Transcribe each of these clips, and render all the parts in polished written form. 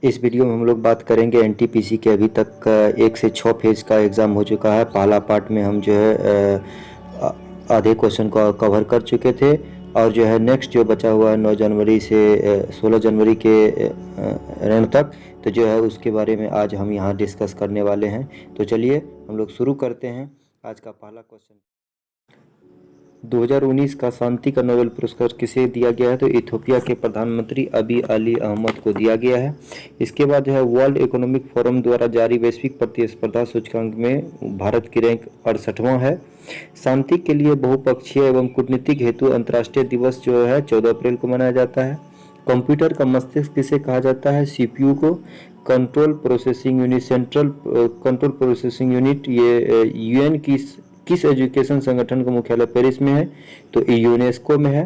इस वीडियो में हम लोग बात करेंगे एनटीपीसी के अभी तक का 1 से 6 फेज का एग्ज़ाम हो चुका है। पहला पार्ट में हम जो है आधे क्वेश्चन को कवर कर चुके थे और जो है नेक्स्ट जो बचा हुआ है 9 जनवरी से 16 जनवरी के रण तक, तो जो है उसके बारे में आज हम यहाँ डिस्कस करने वाले हैं। तो चलिए हम लोग शुरू करते हैं। आज का पहला क्वेश्चन, 2019 का शांति का नोबेल पुरस्कार किसे दिया गया है? तो इथियोपिया के प्रधानमंत्री अबी अली अहमद को दिया गया है। इसके बाद जो है वर्ल्ड इकोनॉमिक फोरम द्वारा जारी वैश्विक प्रतिस्पर्धा सूचकांक में भारत की रैंक 68वां है। शांति के लिए बहुपक्षीय एवं कूटनीतिक हेतु अंतर्राष्ट्रीय दिवस जो है 14 अप्रैल को मनाया जाता है। कंप्यूटर का मस्तिष्क किसे कहा जाता है? सीपीयू को। Control processing unit, central control processing unit, ये यूएन की किस एजुकेशन संगठन का मुख्यालय पेरिस में है? तो यूनेस्को में है।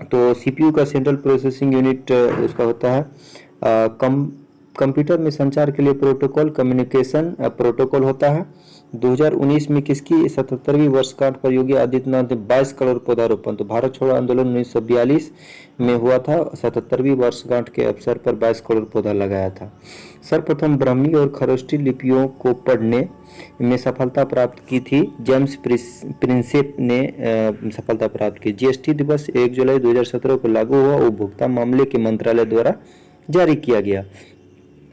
तो सीपीयू का सेंट्रल प्रोसेसिंग यूनिट उसका होता है कंप्यूटर में संचार के लिए प्रोटोकॉल, कम्युनिकेशन प्रोटोकॉल होता है। 2019 में किसकी 77वीं वर्षगांठ पर योगी आदित्यनाथ ने 22 करोड़ पौधारोपण, तो भारत छोड़ो आंदोलन 1942 में हुआ था। 77वीं वर्षगांठ के अवसर पर 22 करोड़ पौधा लगाया था। सर्वप्रथम ब्राह्मी और खरोष्टी लिपियों को पढ़ने में सफलता प्राप्त की थी जेम्स प्रिंसेप ने सफलता प्राप्त की। जीएसटी दिवस 1 जुलाई 2017 को लागू हुआ, उपभोक्ता मामले के मंत्रालय द्वारा जारी किया गया।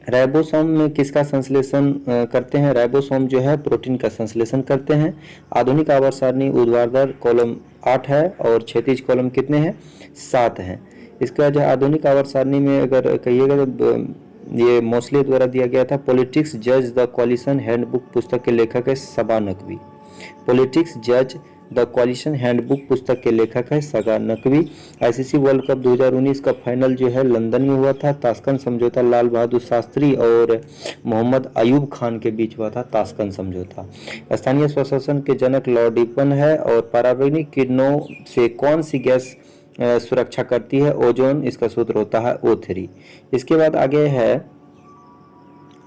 राइबोसोम में किसका संश्लेषण करते हैं? राइबोसोम जो है प्रोटीन का संश्लेषण करते हैं। आधुनिक आवर्त सारणी ऊर्ध्वाधर कॉलम 8 है और क्षैतिज कॉलम कितने हैं? 7 हैं। इसका जो आधुनिक आवर्त सारणी में अगर कहिएगा तो ये मोस्ले द्वारा दिया गया था। पॉलिटिक्स जज द कॉलिशन हैंडबुक पुस्तक के लेखक है सबा नकवी। पॉलिटिक्स जज द कॉलिशन हैंडबुक पुस्तक के लेखक है सबा नकवी। आईसीसी वर्ल्ड कप 2019 का फाइनल जो है लंदन में हुआ था। ताशकंद समझौता लाल बहादुर शास्त्री और मोहम्मद अयूब खान के बीच हुआ था, ताशकंद समझौता। स्थानीय स्वशासन के जनक लॉर्ड रिपन है। और पाराबैंगनी किरणों से कौन सी गैस सुरक्षा करती है? ओजोन। इसका सूत्र होता है O3। इसके बाद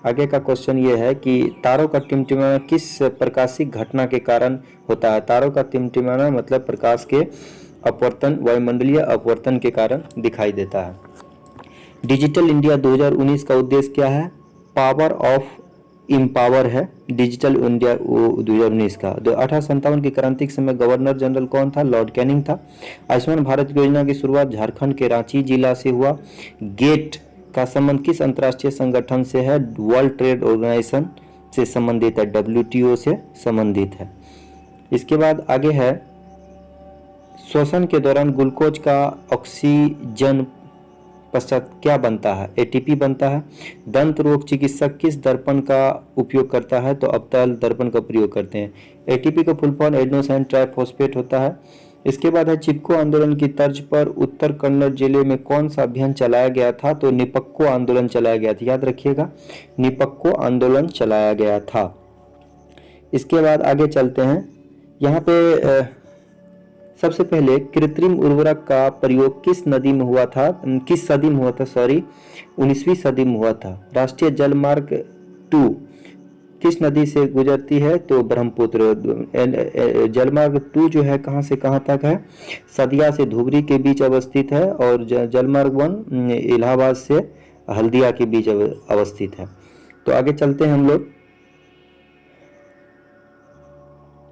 आगे का क्वेश्चन ये है कि तारों का टिमटिमाना किस प्रकाशिक घटना के कारण होता है? तारों का टिमटिमाना मतलब प्रकाश के अपवर्तन, वायुमंडलीय अपवर्तन के कारण दिखाई देता है। डिजिटल इंडिया 2019 का उद्देश्य क्या है? पावर ऑफ इम्पावर है डिजिटल इंडिया 2019 का। 1857 की क्रांति के समय गवर्नर जनरल कौन था? लॉर्ड कैनिंग था। आयुष्मान भारत योजना की शुरुआत झारखंड के रांची जिला से हुआ। गेट का संबंध किस अंतर्राष्ट्रीय संगठन से है? वर्ल्ड ट्रेड ऑर्गेनाइजेशन से संबंधित है, WTO से संबंधित है। इसके बाद आगे है, श्वसन के दौरान ग्लूकोज का ऑक्सीजन पश्चात क्या बनता है? ATP बनता है। दंत रोग चिकित्सक किस दर्पण का उपयोग करता है? तो अवतल दर्पण का प्रयोग करते हैं। ATP का फुल फॉर्म एडेनोसाइन ट्राइफॉस्फेट होता है। इसके बाद है, चिपको आंदोलन की तर्ज पर उत्तर कन्नड़ जिले में कौन सा अभियान चलाया गया था? तो निपक्को आंदोलन चलाया गया था। याद रखिएगा, निपक्को आंदोलन चलाया गया था। इसके बाद आगे चलते हैं। यहाँ पे सबसे पहले कृत्रिम उर्वरक का प्रयोग किस नदी में हुआ था? किस सदी में हुआ था? 19वीं सदी में हुआ था। राष्ट्रीय जलमार्ग 2 किस नदी से गुजरती है? तो ब्रह्मपुत्र। जलमार्ग 2 जो है कहाँ से कहाँ तक है? सदिया से धुबरी के बीच अवस्थित है। और जलमार्ग 1 इलाहाबाद से हल्दिया के बीच अवस्थित है। तो आगे चलते हैं हम लोग।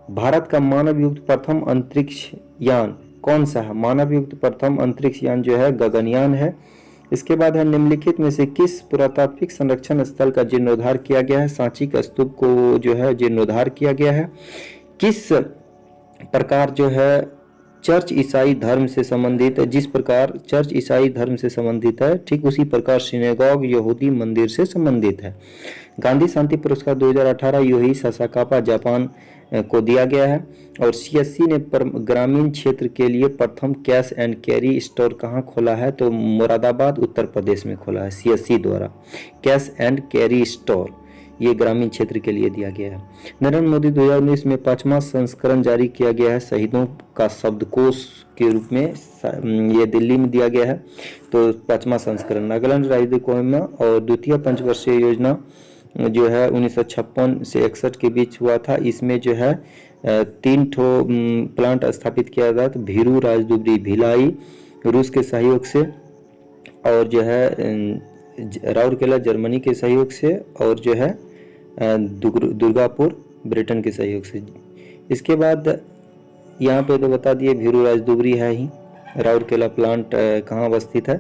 भारत का मानव युक्त प्रथम अंतरिक्ष यान कौन सा है? मानव युक्त प्रथम अंतरिक्ष यान जो है गगनयान है। इसके बाद है, निम्नलिखित में से किस पुरातात्विक संरक्षण स्थल का जीर्णोद्धार किया गया है? सांची का स्तूप को जो है जीर्णोद्धार किया गया है। किस प्रकार जो है चर्च ईसाई धर्म से संबंधित है? जिस प्रकार चर्च ईसाई धर्म से संबंधित है, ठीक उसी प्रकार सिनेगॉग यहूदी मंदिर से संबंधित है। गांधी शांति पुरस्कार 2018 योही सासाकावा जापान को दिया गया है। और CSC ने ग्रामीण क्षेत्र के लिए प्रथम कैश एंड कैरी स्टोर कहाँ खोला है? तो मुरादाबाद उत्तर प्रदेश में खोला है CSC द्वारा। कैश एंड कैरी स्टोर ये ग्रामीण क्षेत्र के लिए दिया गया है। नरेंद्र मोदी 2019 में 5वां संस्करण जारी किया गया है शहीदों का शब्दकोश के रूप में। ये दिल्ली में दिया गया है। तो 5वां संस्करण। नागालैंड राज्य कोहिमा और द्वितीय पंचवर्षीय योजना जो है 1956 से 61 के बीच हुआ था। इसमें जो है 3 प्लांट स्थापित किया गया था, भीरू, राजदुबरी, भिलाई, रूस के सहयोग से। और जो है राउरकेला जर्मनी के सहयोग से, और जो है दुर्गापुर ब्रिटेन के सहयोग से। इसके बाद यहाँ पे तो बता दिए भीरू राजदुबरी है ही। राउरकेला प्लांट कहाँ अवस्थित है,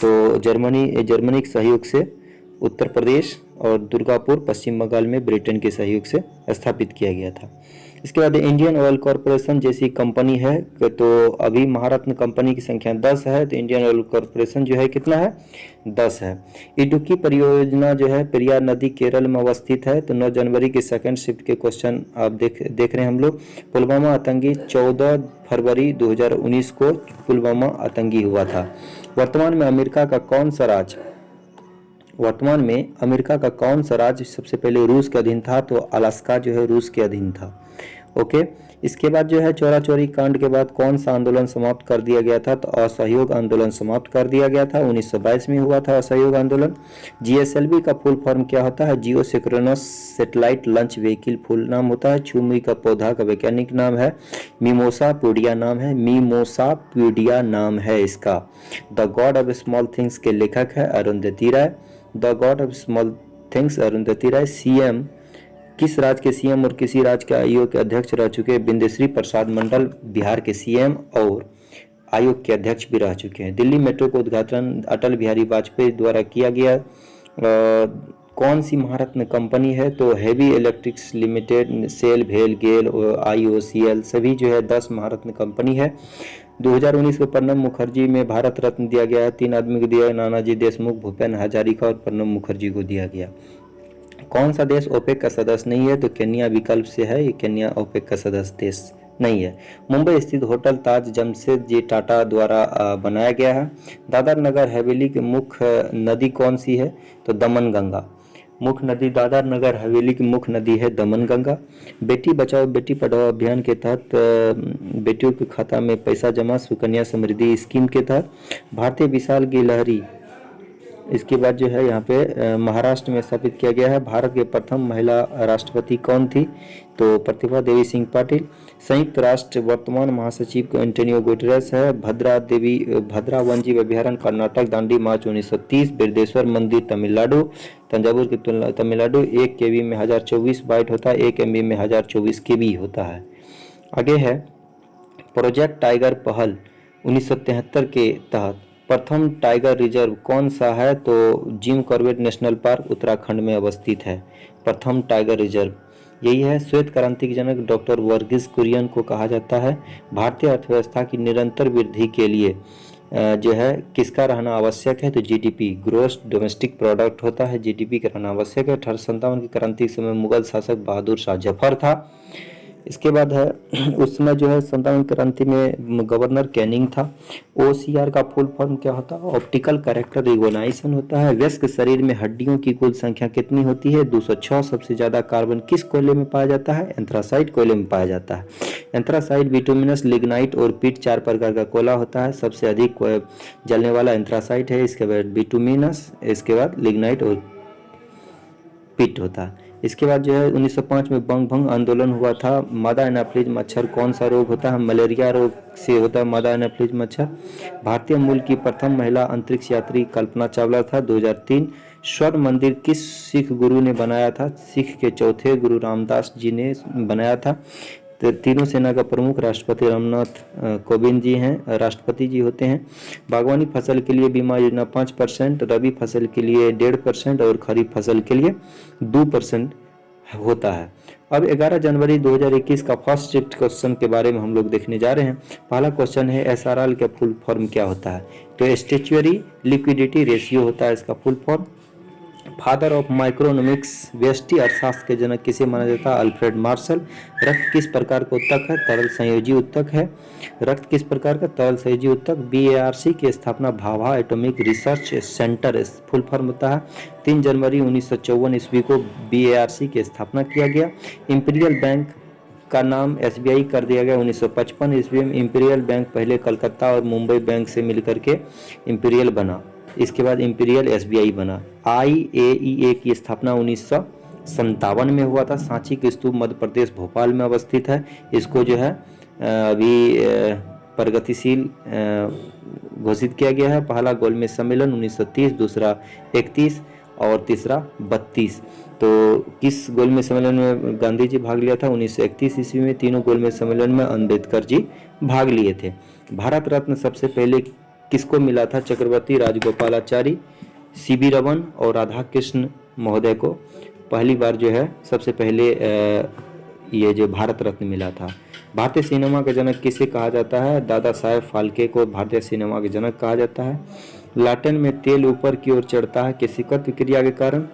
तो जर्मनी के सहयोग से उत्तर प्रदेश, और दुर्गापुर पश्चिम बंगाल में ब्रिटेन के सहयोग से स्थापित किया गया था। इसके बाद इंडियन ऑयल कॉरपोरेशन जैसी कंपनी है, तो अभी महारत्न कंपनी की संख्या 10 है, तो इंडियन ऑयल कॉरपोरेशन जो है कितना है, 10 है। इडुक्की परियोजना जो है पेरियार नदी केरल में अवस्थित है, तो 9 जनवरी के सेकंड शिफ्ट के क्वेश्चन आप देख रहे हैं हम लोग। पुलवामा आतंकी 14 फरवरी 2019 को पुलवामा आतंकी हुआ था। वर्तमान में अमेरिका का कौन सा राज्य सबसे पहले रूस के अधीन था, तो अलास्का जो है रूस के अधीन था। ओके, इसके बाद जो है चौरा चौरी कांड के बाद कौन सा आंदोलन समाप्त कर दिया गया था, तो असहयोग आंदोलन समाप्त कर दिया गया था। 1922 में हुआ था असहयोग आंदोलन। जीएसएलवी का फुल फॉर्म क्या होता है, geosynchronous satellite launch vehicle full नाम होता है। छुमुई का पौधा का वैज्ञानिक नाम है मिमोसा प्यूडिया नाम है इसका। The God of Small Things के लेखक है Arundhati Roy. The God of Small Things Arundhati Roy. CM किस राज्य के सीएम और किसी राज्य के आयोग के अध्यक्ष रह चुके हैं, बिंदेश्वरी प्रसाद मंडल बिहार के सीएम और आयोग के अध्यक्ष भी रह चुके हैं। दिल्ली मेट्रो का उद्घाटन अटल बिहारी वाजपेयी द्वारा किया गया। कौन सी महारत्न कंपनी है, तो हेवी इलेक्ट्रिक्स लिमिटेड, सेल, भेल, गेल, IOCL सभी जो है 10 महारत्न कंपनी है। 2019 को प्रणब मुखर्जी में भारत रत्न दिया गया है। 3 आदमी को दिया, नानाजी देशमुख, भूपेन हजारिका और प्रणब मुखर्जी को दिया गया। कौन सा देश ओपेक का सदस्य नहीं है, तो केन्या विकल्प से है, ये केन्या ओपेक का सदस्य देश नहीं है। मुंबई स्थित होटल ताज जमशेद जी टाटा द्वारा बनाया गया है। दादर नगर हवेली की मुख्य नदी कौन सी है, तो दमनगंगा। मुख्य नदी दादर नगर हवेली की मुख्य नदी है दमनगंगा। बेटी बचाओ बेटी पढ़ाओ अभियान के तहत बेटियों के खाता में पैसा जमा सुकन्या समृद्धि स्कीम के तहत। भारतीय विशाल गिलहरी इसके बाद जो है यहाँ पे महाराष्ट्र में स्थापित किया गया है। भारत के प्रथम महिला राष्ट्रपति कौन थी, तो प्रतिभा देवी सिंह पाटिल। संयुक्त राष्ट्र वर्तमान महासचिव एंटोनियो गुटेरेस है। भद्रा वन्यजीव अभ्यारण्य कर्नाटक, दांडी मार्च 1930। बिरदेश्वर मंदिर तमिलनाडु, तंजावुर की तमिलनाडु। 1 KB में 1024 बाइट होता है, 1 MB में 1024 KB होता है। आगे है प्रोजेक्ट टाइगर पहल 1973 के तहत प्रथम टाइगर रिजर्व कौन सा है, तो Jim Corbett national park Uttarakhand में अवस्थित है प्रथम टाइगर रिजर्व, यही है। श्वेत क्रांति के जनक डॉक्टर वर्गीस कुरियन को कहा जाता है। भारतीय अर्थव्यवस्था की निरंतर वृद्धि के लिए जो है किसका रहना आवश्यक है, तो GDP ग्रोस डोमेस्टिक प्रोडक्ट होता है, GDP का रहना आवश्यक है। 1857 की क्रांति के समय मुगल शासक बहादुर शाह जफर था। इसके बाद है उस समय जो है 57 क्रांति में गवर्नर कैनिंग था। OCR का फुल फॉर्म क्या होता है, ऑप्टिकल कैरेक्टर रिकॉग्निशन होता है। वयस्क शरीर में हड्डियों की कुल संख्या कितनी होती है, 206। सबसे ज्यादा कार्बन किस कोयले में पाया जाता है, एंथ्रासाइट कोयले में पाया जाता है। एंथ्रासाइट, बिटुमिनस, लिग्नाइट और पिट 4 प्रकार का कोयला होता है। सबसे अधिक जलने वाला एंथ्रासाइट है, इसके बाद बिटुमिनस, इसके बाद लिग्नाइट और पिट होता है। इसके बाद जो है 1905 में बंग भंग आंदोलन हुआ था। मादा एनाफ्लिज मच्छर कौन सा रोग होता है, मलेरिया रोग से होता है मादा एनाफ्लिज मच्छर। भारतीय मूल की प्रथम महिला अंतरिक्ष यात्री कल्पना चावला था 2003। स्वर्ण मंदिर किस सिख गुरु ने बनाया था, सिख के चौथे गुरु रामदास जी ने बनाया था। तो तीनों सेना का प्रमुख राष्ट्रपति रामनाथ कोविंद जी हैं, राष्ट्रपति जी होते हैं। बागवानी फसल के लिए बीमा योजना 5%, रबी फसल के लिए 1.5% और खरीफ फसल के लिए 2% होता है। अब 11 जनवरी 2021 का फर्स्ट शिफ्ट क्वेश्चन के बारे में हम लोग देखने जा रहे हैं। पहला क्वेश्चन है SRL का फुल फॉर्म क्या होता है, तो स्टैच्यूअरी लिक्विडिटी रेशियो होता है इसका फुल फॉर्म। फादर ऑफ माइक्रोनॉमिक्स, व्यष्टि अर्थशास्त्र के जनक किसे माना जाता है, अल्फ्रेड मार्शल। रक्त किस प्रकार का उत्तक है, तरल संयोजी उत्तक है। रक्त किस प्रकार का, तरल संयोजी उत्तक। BARC की स्थापना Bhabha atomic research centre full form होता है। 3 जनवरी 1954 ईस्वी को BARC की स्थापना किया गया। इंपीरियल बैंक का नाम SBI कर दिया गया 1955 ईस्वी में। इंपीरियल बैंक पहले कलकत्ता और मुंबई बैंक से मिलकर के इंपीरियल बना, इसके बाद इंपीरियल SBI बना। IAEA की स्थापना 1957 में हुआ था। सांची के स्तूप मध्य प्रदेश भोपाल में अवस्थित है। इसको जो है अभी प्रगतिशील घोषित किया गया है। पहला गोलमेज सम्मेलन 1930, दूसरा 31 और तीसरा 32। तो किस गोलमेज सम्मेलन में गांधी जी भाग लिया था? 1931 ईस्वी में। तीनों गोलमेज सम्मेलन में अम्बेडकर जी भाग लिए थे। भारत रत्न सबसे पहले किसको मिला था? चक्रवर्ती राजगोपालाचारी, सीवी रमन और राधा कृष्ण महोदय को पहली बार जो है सबसे पहले ये जो भारत रत्न मिला था। भारतीय सिनेमा का जनक किसे कहा जाता है? दादा साहेब फाल्के को भारतीय सिनेमा के जनक कहा जाता है। लाटेन में तेल ऊपर की ओर चढ़ता है केशिकत्व क्रिया के कारण?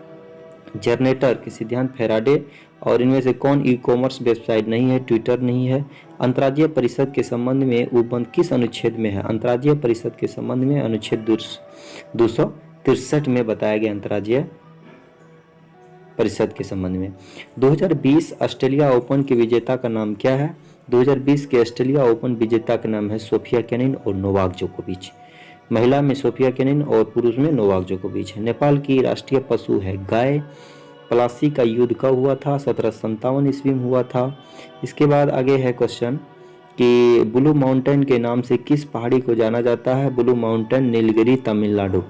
जनरेटर के सिद्धांत फैराडे। और इनमें से कौन ई कॉमर्स वेबसाइट नहीं है? ट्विटर नहीं है। अंतर्राज्यीय परिषद के संबंध में उपबंध किस अनुच्छेद में है? अंतर्राज्यीय परिषद के संबंध में अनुच्छेद 263 में बताया गया अंतर्राज्यीय परिषद के संबंध में। 2020 ऑस्ट्रेलिया ओपन के विजेता का नाम क्या है? 2020 के ऑस्ट्रेलिया ओपन विजेता का नाम है सोफिया केनिन और नोवाक जोकोविच। महिला में सोफिया केनिन और पुरुष में नोवाक जोकोविच है। नेपाल की राष्ट्रीय पशु है गाय। प्लासी का युद्ध कब हुआ था? 1757 ईस्वी में हुआ था। इसके बाद आगे है क्वेश्चन कि ब्लू माउंटेन के नाम से किस पहाड़ी को जाना जाता है? ब्लू माउंटेन नीलगिरी तमिलनाडु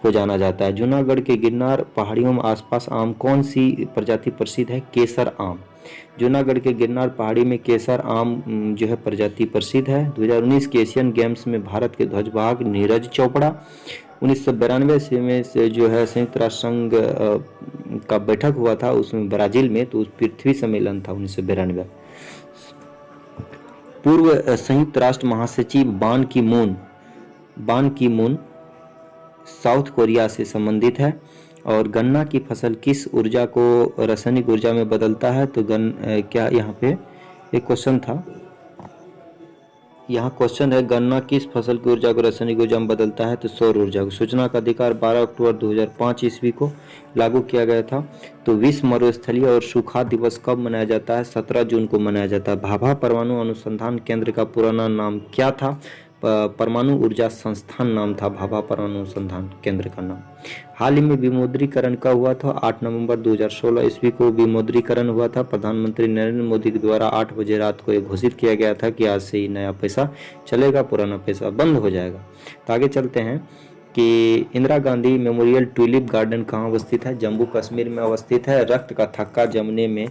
को जाना जाता है। जूनागढ़ के गिरनार पहाड़ियों में आसपास आम कौन सी प्रजाति प्रसिद्ध है? केसर आम। जूनागढ़ के गिरनार पहाड़ी में केसर आम जो है प्रजाति प्रसिद्ध है। 2019 के एशियन गेम्स में भारत के ध्वजवाहक नीरज चोपड़ा। 1992 ईस्वी में से जो है संयुक्त राष्ट्र संघ का बैठक हुआ था उसमें ब्राजील में, तो उस पृथ्वी सम्मेलन था 1992। पूर्व संयुक्त राष्ट्र महासचिव बान की मून साउथ कोरिया से संबंधित है। और गन्ना की फसल किस ऊर्जा को रासायनिक ऊर्जा में बदलता है? तो क्या यहाँ पे एक क्वेश्चन था, यहाँ क्वेश्चन है गन्ना किस फसल की ऊर्जा को रासायनिक ऊर्जा में बदलता है? तो सौर ऊर्जा को। सूचना का अधिकार 12 अक्टूबर 2005 ईस्वी को लागू किया गया था। तो विश्व मरुस्थलीय और सूखा दिवस कब मनाया जाता है? 17 जून को मनाया जाता है। भाभा परमाणु अनुसंधान केंद्र का पुराना नाम क्या था? परमाणु ऊर्जा संस्थान नाम था भाभा परमाणु अनुसंधान केंद्र का नाम। हाल ही में विमुद्रीकरण कब हुआ था? 8 नवंबर 2016 ईस्वी को विमुद्रीकरण हुआ था। प्रधानमंत्री नरेंद्र मोदी के द्वारा 8 बजे रात को यह घोषित किया गया था कि आज से ही नया पैसा चलेगा, पुराना पैसा बंद हो जाएगा। तो आगे चलते हैं कि Indira Gandhi memorial tulip garden कहाँ अवस्थित है? जम्मू कश्मीर में अवस्थित है। रक्त का थक्का जमने में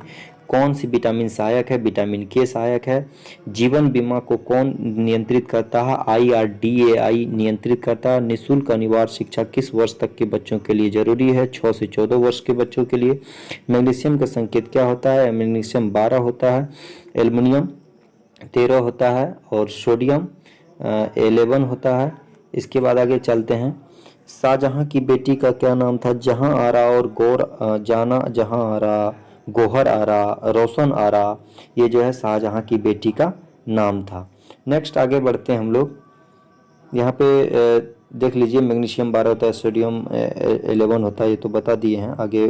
कौन सी विटामिन सहायक है? विटामिन के सहायक है। जीवन बीमा को कौन नियंत्रित करता है? IRDAI नियंत्रित करता है। निःशुल्क अनिवार्य शिक्षा किस वर्ष तक के बच्चों के लिए जरूरी है? 6 से 14 वर्ष के बच्चों के लिए। मैग्नीशियम का संकेत क्या होता है? मैग्नीशियम 12 होता है, एल्युमिनियम 13 होता है और सोडियम 11 होता है। इसके बाद आगे चलते हैं। शाहजहां की बेटी का क्या नाम था? जहां आरा और जहां आरा, गोहर आरा, रोशन आरा, ये जो है शाहजहां की बेटी का नाम था। नेक्स्ट आगे बढ़ते हैं हम लोग। यहाँ पे देख लीजिए मैग्नीशियम 12 होता है, सोडियम 11 होता है, ये तो बता दिए हैं। आगे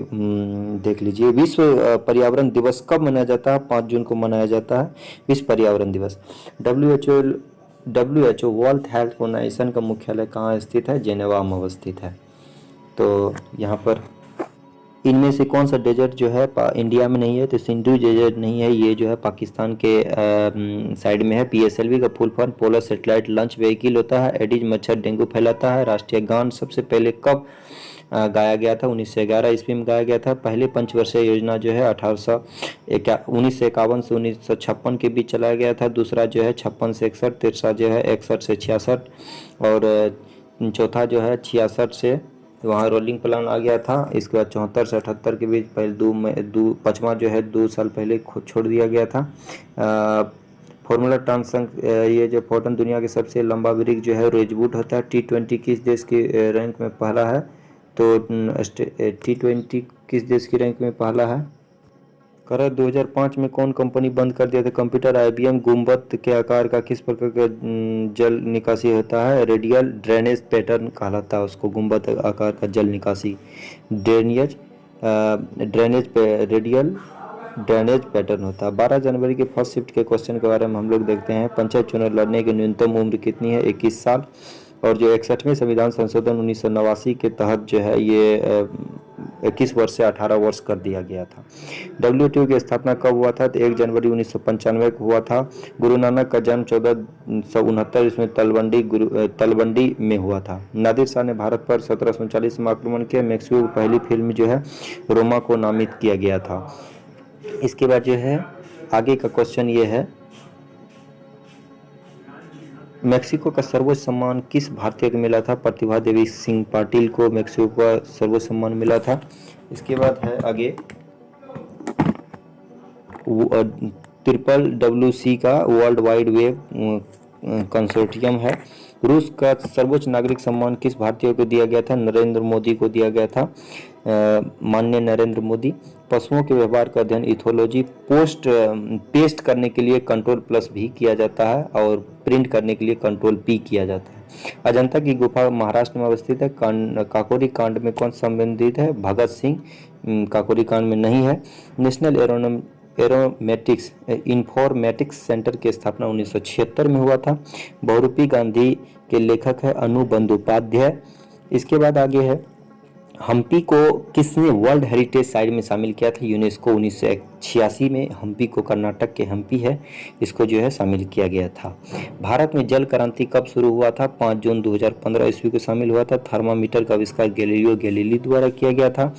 देख लीजिए विश्व पर्यावरण दिवस कब मनाया जाता है? 5 जून को मनाया जाता है विश्व पर्यावरण दिवस। WHO वर्ल्ड हेल्थ ऑर्गेनाइजेशन का मुख्यालय कहाँ स्थित है? जेनेवा में अवस्थित है। तो यहाँ पर इनमें से कौन सा डेजर्ट जो है इंडिया में नहीं है? तो सिंधु डेजर्ट नहीं है, ये जो है पाकिस्तान के साइड में है। PSLV का full form polar satellite launch vehicle होता है। एडिज मच्छर डेंगू फैलाता है। राष्ट्रीय गान सबसे पहले कब गाया गया था? 1911 ईस्वी में गाया गया था। पहले पंचवर्षीय योजना जो है 1951 से 1956 के बीच चलाया गया था। दूसरा जो है 56 से 61, तीसरा जो है 61 से 66 और चौथा जो है 66 से वहाँ रोलिंग प्लान आ गया था। इसके बाद 74 से 78 के बीच पहले पाँचवा जो है 2 साल पहले छोड़ दिया गया था। फॉर्मूला ट्रांसन ये जो फोर्टन दुनिया के सबसे लंबा ब्रिज जो है रोजबूट होता है। T20 किस देश की रैंक में पहला है? तो T20 किस देश की रैंक में पहला है? करा 2005 में कौन कंपनी बंद कर दिया था कंप्यूटर? IBM। गुंबद के आकार का किस प्रकार का जल निकासी होता है? रेडियल ड्रेनेज पैटर्न कहलाता है उसको, गुंबद आकार का जल निकासी रेडियल ड्रेनेज पैटर्न होता है। 12 जनवरी के फर्स्ट शिफ्ट के क्वेश्चन के बारे में हम लोग देखते हैं। पंचायत चुनाव लड़ने की न्यूनतम उम्र कितनी है? 21 साल। और जो 61वें संविधान संशोधन 1989 के तहत जो है ये 21 वर्ष से 18 वर्ष कर दिया गया था। WTO की स्थापना कब हुआ था? तो 1 जनवरी 1995 को हुआ था। गुरु नानक का जन्म 1469 इसमें तलवंडी में हुआ था। नादिर शाह ने भारत पर 1739 में आक्रमण किया। मेक्सिको की पहली फिल्म जो है रोमा को नामित किया गया था। इसके बाद जो है आगे का क्वेश्चन ये है, मेक्सिको का सर्वोच्च सम्मान किस भारतीय को मिला था? प्रतिभा देवी सिंह पाटिल को मेक्सिको का सर्वोच्च सम्मान मिला था। इसके बाद है आगे WWC का वर्ल्ड वाइड वेब कंसोर्टियम है। रूस का सर्वोच्च नागरिक सम्मान किस भारतीय को दिया गया था? नरेंद्र मोदी को दिया गया था, माननीय नरेंद्र मोदी। पशुओं के व्यवहार का अध्ययन इथोलॉजी पेस्ट करने के लिए कंट्रोल+ भी किया जाता है और प्रिंट करने के लिए कंट्रोल+P किया जाता है। अजंता की गुफा महाराष्ट्र में अवस्थित है। काकोरी कांड में कौन संबंधित है? भगत सिंह काकोरी कांड में नहीं है। नेशनल एरोमेटिक्स इंफॉर्मेटिक्स सेंटर की स्थापना 1976 में हुआ था। बहुरूपी गांधी के लेखक है अनु बंदोपाध्याय। इसके बाद आगे है, हम्पी को किसने वर्ल्ड हेरिटेज साइट में शामिल किया था? यूनेस्को 1986 में हम्पी को, कर्नाटक के हम्पी है, इसको जो है शामिल किया गया था। भारत में जल क्रांति कब शुरू हुआ था? 5 जून 2015 ईस्वी को शामिल हुआ था। थर्मामीटर का आविष्कार गैलीलियो गैलीली द्वारा किया गया था।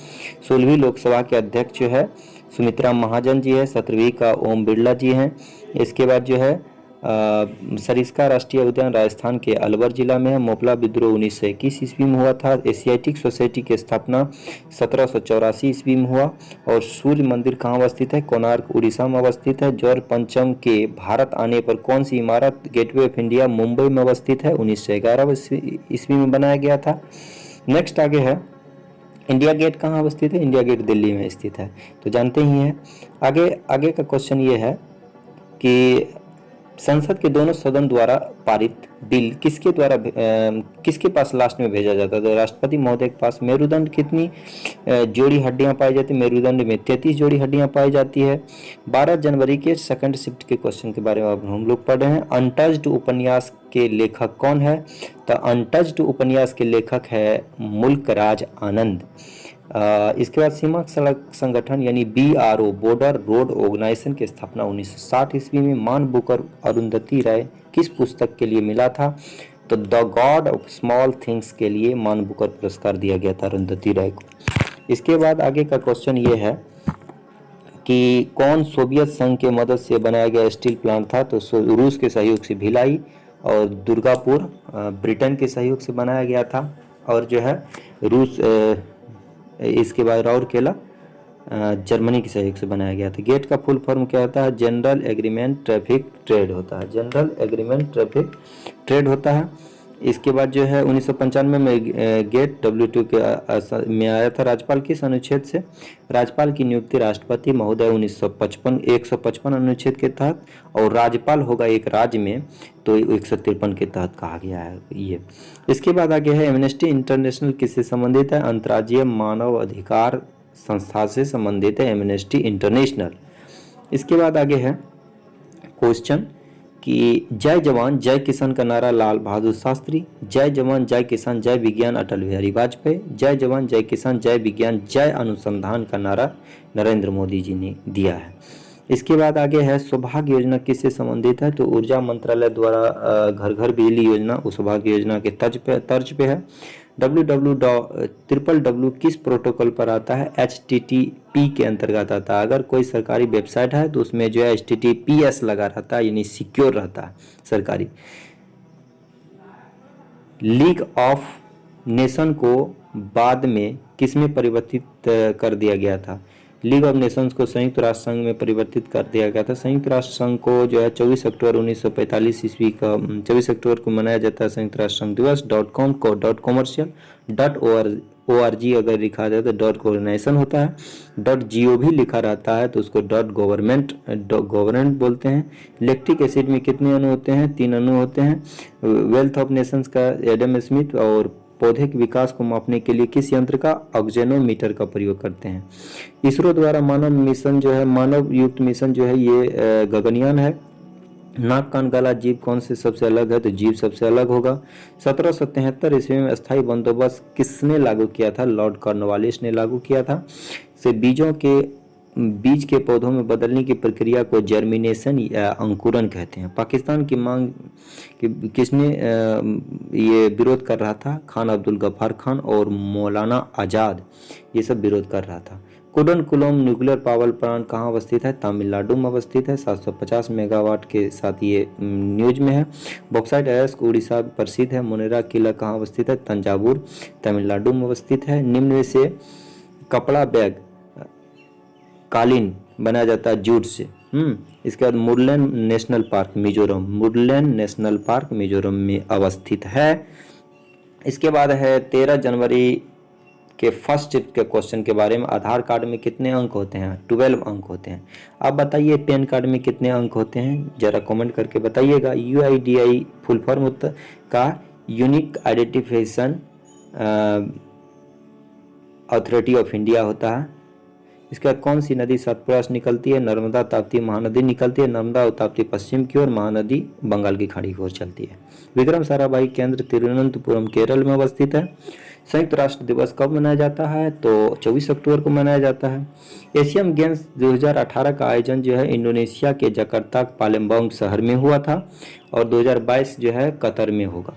16वीं लोकसभा के अध्यक्ष जो है सुमित्रा महाजन जी है। 17वीं का ओम बिरला जी हैं। इसके बाद जो है सरिस्का राष्ट्रीय उद्यान राजस्थान के अलवर जिला में है। मोपला विद्रोह 1921 ईस्वी में हुआ था। एशियाटिक सोसाइटी की स्थापना 1784 ईस्वी में हुआ। और सूर्य मंदिर कहाँ अवस्थित है? कोणार्क उड़ीसा में अवस्थित है। जॉर्ज पंचम के भारत आने पर कौन सी इमारत गेटवे ऑफ इंडिया मुंबई में अवस्थित है? 1911 ईस्वी में बनाया गया था। नेक्स्ट आगे है, इंडिया गेट कहाँ अवस्थित है? इंडिया गेट दिल्ली में स्थित है, तो जानते ही हैं। आगे का क्वेश्चन ये है कि संसद के दोनों सदन द्वारा पारित बिल किसके पास लास्ट में भेजा जाता है? तो राष्ट्रपति महोदय के पास। मेरुदंड कितनी जोड़ी हड्डियां पाई जाती है? मेरुदंड में 33 जोड़ी हड्डियां पाई जाती है। 12 जनवरी के सेकंड शिफ्ट के क्वेश्चन के बारे में अब हम लोग पढ़ रहे हैं। अनटच्ड उपन्यास के लेखक कौन है? तो अनटच्ड उपन्यास के लेखक है मुल्कराज आनंद। इसके बाद सीमा सड़क संगठन यानी BRO बॉर्डर रोड ऑर्गेनाइजेशन की स्थापना 1960 ईस्वी में। मान बुकर अरुंधति राय किस पुस्तक के लिए मिला था? तो the God of Small Things के लिए मान बुकर पुरस्कार दिया गया था अरुंधति राय को। इसके बाद आगे का क्वेश्चन ये है कि कौन सोवियत संघ के मदद से बनाया गया स्टील प्लांट था? तो रूस के सहयोग से भिलाई, और दुर्गापुर ब्रिटेन के सहयोग से बनाया गया था। और जो है रूस इसके बाद राउरकेला जर्मनी के सहयोग से बनाया गया था। गेट का फुल फॉर्म क्या होता है? जनरल एग्रीमेंट ट्रैफिक ट्रेड होता है। जनरल एग्रीमेंट ट्रैफिक ट्रेड होता है। इसके बाद जो है 1995 में गेट WTO के में आया था। राज्यपाल किस अनुच्छेद से? राज्यपाल की नियुक्ति राष्ट्रपति महोदय 155 अनुच्छेद के तहत, और राज्यपाल होगा एक राज्य में तो 153 के तहत कहा गया है ये। इसके बाद आगे है, एमनेस्टी इंटरनेशनल किससे संबंधित है? अंतर्राज्यीय मानव अधिकार संस्था से संबंधित है एमनेस्टी इंटरनेशनल। इसके बाद आगे है क्वेश्चन कि जय जवान जय किसान का नारा लाल बहादुर शास्त्री, जय जवान जय किसान जय विज्ञान अटल बिहारी वाजपेयी, जय जवान जय किसान जय विज्ञान जय अनुसंधान का नारा नरेंद्र मोदी जी ने दिया है। इसके बाद आगे है, सौभाग्य योजना किससे संबंधित है? तो ऊर्जा मंत्रालय द्वारा घर घर बिजली योजना उस सौभाग्य योजना के तर्ज पे है। www किस प्रोटोकॉल पर आता है? HTTP के अंतर्गत आता है। अगर कोई सरकारी वेबसाइट है तो उसमें जो है HTTPS लगा रहता है, यानी सिक्योर रहता है सरकारी। लीग ऑफ नेशन को बाद में किसमें परिवर्तित कर दिया गया था? लीग ऑफ नेशंस को संयुक्त राष्ट्र संघ में परिवर्तित कर दिया गया था। संयुक्त राष्ट्र संघ को जो है 24 अक्टूबर 1945 ईस्वी का 24 अक्टूबर को मनाया जाता है संयुक्त राष्ट्र संघ दिवस। .com को .commercial .org अगर लिखा जाए तो .coordination होता है। .gov लिखा रहता है तो उसको .government बोलते हैं। इलेक्ट्रिक एसिड में कितने अणु होते हैं? 3 अणु होते हैं। वेल्थ ऑफ नेशंस का एडम स्मिथ, और पौधे के विकास को मापने के लिए किस यंत्र का? ऑक्जेनोमीटर का प्रयोग करते हैं। इसरो द्वारा मानव मिशन जो है, मानव युक्त मिशन जो है ये गगनयान है। नाक कान गला जीभ कौन से सबसे अलग है? तो जीभ सबसे अलग होगा। 1773 ईस्वी में स्थायी बंदोबस्त किसने लागू किया था? लॉर्ड कॉर्नवालिस ने लागू किया था। से बीज के पौधों में बदलने की प्रक्रिया को जर्मिनेशन या अंकुरन कहते हैं। पाकिस्तान की मांग किसने ये विरोध कर रहा था? खान अब्दुल गफ्फार खान और मौलाना आज़ाद, ये सब विरोध कर रहा था। कुडनकुलम न्यूक्लियर पावर प्लांट कहाँ अवस्थित है? तमिलनाडु में अवस्थित है। 750 मेगावाट के साथ ये न्यूज में है। बॉक्साइट अयस्क उड़ीसा प्रसिद्ध है। मोनेरा किला कहाँ अवस्थित है? तंजावुर तमिलनाडु में अवस्थित है। निम्न में से कपड़ा बैग कालीन बनाया जाता है जूट से। इसके बाद Murlen national park Mizoram, Murlen national park Mizoram में अवस्थित है। इसके बाद है 13 जनवरी के फर्स्ट के क्वेश्चन के बारे में। आधार कार्ड में कितने अंक होते हैं? 12 अंक होते हैं। आप बताइए पैन कार्ड में कितने अंक होते हैं? जरा कमेंट करके बताइएगा। UIDAI फुल फॉर्म का unique identification authority of India होता है। इसका कौन सी नदी सतपुरा से निकलती है? नर्मदा, ताप्ती, महानदी निकलती है। नर्मदा और ताप्ती पश्चिम की ओर, महानदी बंगाल की खाड़ी की ओर चलती है। विक्रम साराभाई केंद्र तिरुवनंतपुरम केरल में अवस्थित है। संयुक्त राष्ट्र दिवस कब मनाया जाता है? तो 24 अक्टूबर को मनाया जाता है। एशियन गेम्स 2018 का आयोजन जो है इंडोनेशिया के जकार्ता पालेम्बांग शहर में हुआ था और 2022 जो है कतर में होगा।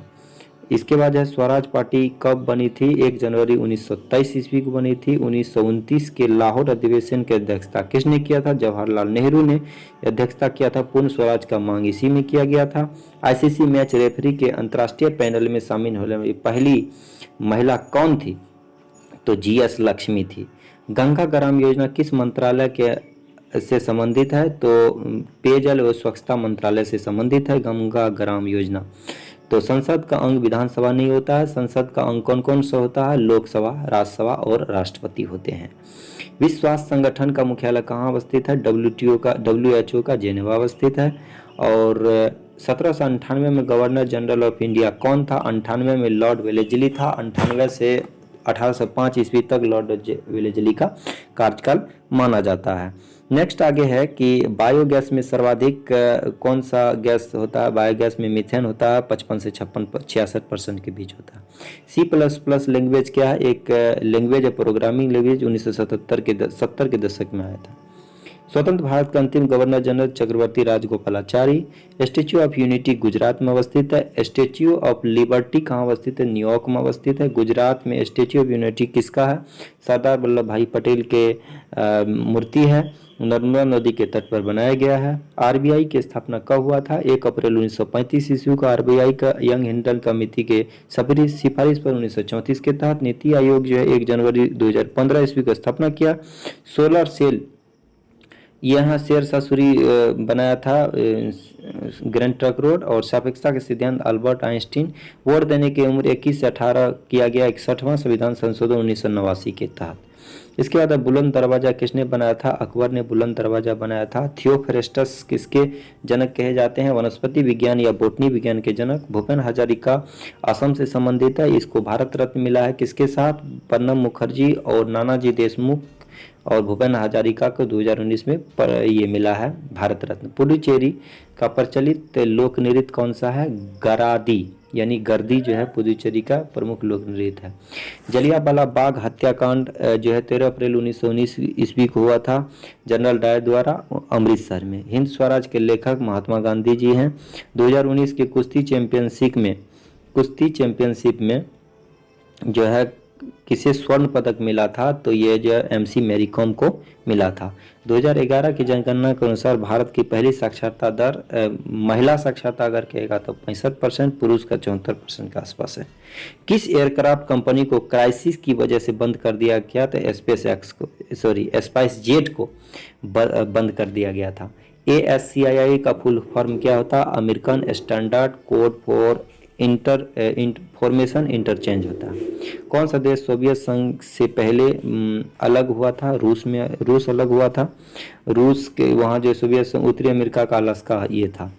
इसके बाद है स्वराज पार्टी कब बनी थी? 1 जनवरी 1927 ईस्वी को बनी थी। 1929 के लाहौर अधिवेशन की अध्यक्षता किसने किया था? जवाहरलाल नेहरू ने अध्यक्षता किया था। पूर्ण स्वराज का मांग इसी में किया गया था। ICC मैच रेफरी के अंतर्राष्ट्रीय पैनल में शामिल होने वाली पहली महिला कौन थी? तो GS लक्ष्मी थी। गंगा ग्राम योजना किस मंत्रालय के से संबंधित है? तो पेयजल व स्वच्छता मंत्रालय से संबंधित है गंगा ग्राम योजना। तो संसद का अंग विधानसभा नहीं होता है। संसद का अंग कौन कौन सा होता है? लोकसभा, राज्यसभा और राष्ट्रपति होते हैं। विश्व स्वास्थ्य संगठन का मुख्यालय कहाँ अवस्थित है? WHO का जेनेवा अवस्थित है। और 1798 में गवर्नर जनरल ऑफ इंडिया कौन था? 98 में लॉर्ड वेलेस्ली था। 98 से 1805 ईस्वी तक लॉर्ड वेलेस्ली का कार्यकाल माना जाता है। नेक्स्ट आगे है कि बायोगैस में सर्वाधिक कौन सा गैस होता है? बायोगैस में मीथेन होता है। 55 से 66% के बीच होता है। C++ लैंग्वेज क्या है? एक लैंग्वेज है, प्रोग्रामिंग लैंग्वेज। 1970 के दशक में आया था। स्वतंत्र भारत का अंतिम governor general Chakravarti Rajagopalachari. Statue of unity Gujarat में अवस्थित है। स्टेच्यू ऑफ लिबर्टी कहाँ अवस्थित है? न्यूयॉर्क में अवस्थित है। गुजरात में स्टेच्यू ऑफ यूनिटी किसका है? सरदार वल्लभ भाई पटेल के मूर्ति है। नर्मदा नदी के तट पर बनाया गया है। RBI की स्थापना कब हुआ था? 1 अप्रैल 1935 ईस्वी को RBI का यंग हिंडन कमेटी के सिफारिश पर 1934 के तहत नीति आयोग जो है 1 जनवरी 2015 ईस्वी को स्थापना किया। सोलर सेल यहाँ शेरशाह सूरी बनाया था ग्रैंड ट्रंक रोड। और सापेक्षता के सिद्धांत अल्बर्ट आइंस्टीन। वोट देने की उम्र 21 से 18 किया गया 61वां संविधान संशोधन 1989 के तहत। इसके बाद बुलंद दरवाजा किसने बनाया था? अकबर ने बुलंद दरवाजा बनाया था। थियोफ्रेस्टस किसके जनक कहे जाते हैं? वनस्पति विज्ञान या बोटनी विज्ञान के जनक। भूपेन हजारिका असम से संबंधित है। इसको भारत रत्न मिला है किसके साथ? प्रणब मुखर्जी और नानाजी देशमुख और भूपेन हजारिका को 2019 में ये मिला है भारत रत्न। पुडुचेरी का प्रचलित लोक नृत्य कौन सा है? गरादी यानी गर्दी जो है पुडुचेरी का प्रमुख लोक नृत्य है। जलियांवाला बाग हत्याकांड जो है 13 अप्रैल 1919 ईस्वी को हुआ था जनरल डायर द्वारा अमृतसर में। हिंद स्वराज के लेखक महात्मा गांधी जी हैं। 2019 के कुश्ती चैंपियनशिप में जो है किसे स्वर्ण पदक मिला था? तो ये जो MC मैरी कॉम को मिला था। 2011 की जनगणना के अनुसार भारत की पहली साक्षरता दर महिला साक्षरता अगर कहेगा तो 65%, पुरुष का 74% के आसपास है। किस एयरक्राफ्ट कंपनी को क्राइसिस की वजह से बंद कर दिया गया? तो स्पाइस जेट को बंद कर दिया गया था। ASCII का फुल फॉर्म क्या होता? American standard code for information interchange होता है। कौन सा देश सोवियत संघ से पहले अलग हुआ था? रूस अलग हुआ था। रूस के वहाँ जो सोवियत संघ उत्तरी अमेरिका का अलास्का ये था।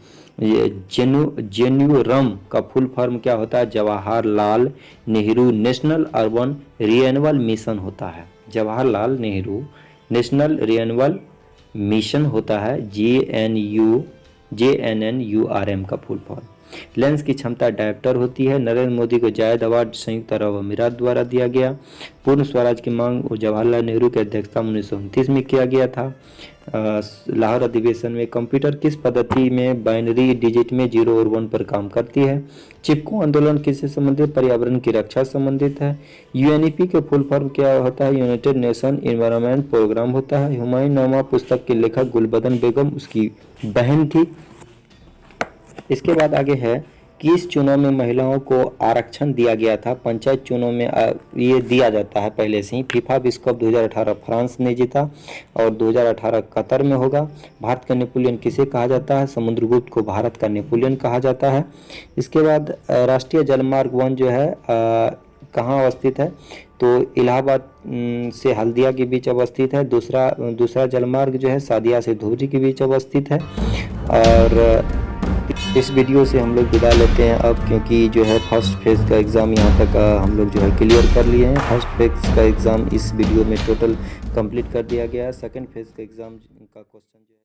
ये जेन्यूरम का फुल फॉर्म क्या होता है? Jawaharlal Nehru national urban renewal mission होता है। Jawaharlal Nehru national renewal mission होता है GNU JNNURM का फुल फॉर्म। लेंस की क्षमता डायप्टर होती है। नरेंद्र मोदी को जायद अवार्ड संयुक्त अरब अमीरात द्वारा दिया गया। पूर्ण स्वराज की मांग जवाहरलाल नेहरू की अध्यक्षता में 1929 में किया गया था। लाहौर अधिवेशन में कंप्यूटर किस पद्धति में बाइनरी डिजिट में 0 और 1 पर काम करती है। चिपको आंदोलन किससे संबंधित? पर्यावरण की रक्षा संबंधित है। UNEP के फुल फॉर्म क्या होता है? यूनाइटेड नेशन एनवायरनमेंट प्रोग्राम होता है। हुमायूं नामा पुस्तक के लेखक गुलबदन बेगम उसकी बहन थी। इसके बाद आगे है किस चुनाव में महिलाओं को आरक्षण दिया गया था? पंचायत चुनाव में ये दिया जाता है पहले से ही। फीफा विश्व कप 2018 फ्रांस ने जीता और 2018 कतर में होगा। भारत का नेपोलियन किसे कहा जाता है? समुद्रगुप्त को भारत का नेपोलियन कहा जाता है। इसके बाद राष्ट्रीय जलमार्ग 1 जो है कहाँ अवस्थित है? तो इलाहाबाद से हल्दिया के बीच अवस्थित है। दूसरा जलमार्ग जो है सादिया से धुबरी के बीच अवस्थित है। और इस वीडियो से हम लोग विदा लेते हैं अब, क्योंकि जो है फर्स्ट फेज़ का एग्ज़ाम यहाँ तक हम लोग जो है क्लियर कर लिए हैं। फर्स्ट फेज़ का एग्ज़ाम इस वीडियो में टोटल कंप्लीट कर दिया गया है। सेकंड फेज़ का एग्ज़ाम का क्वेश्चन जो है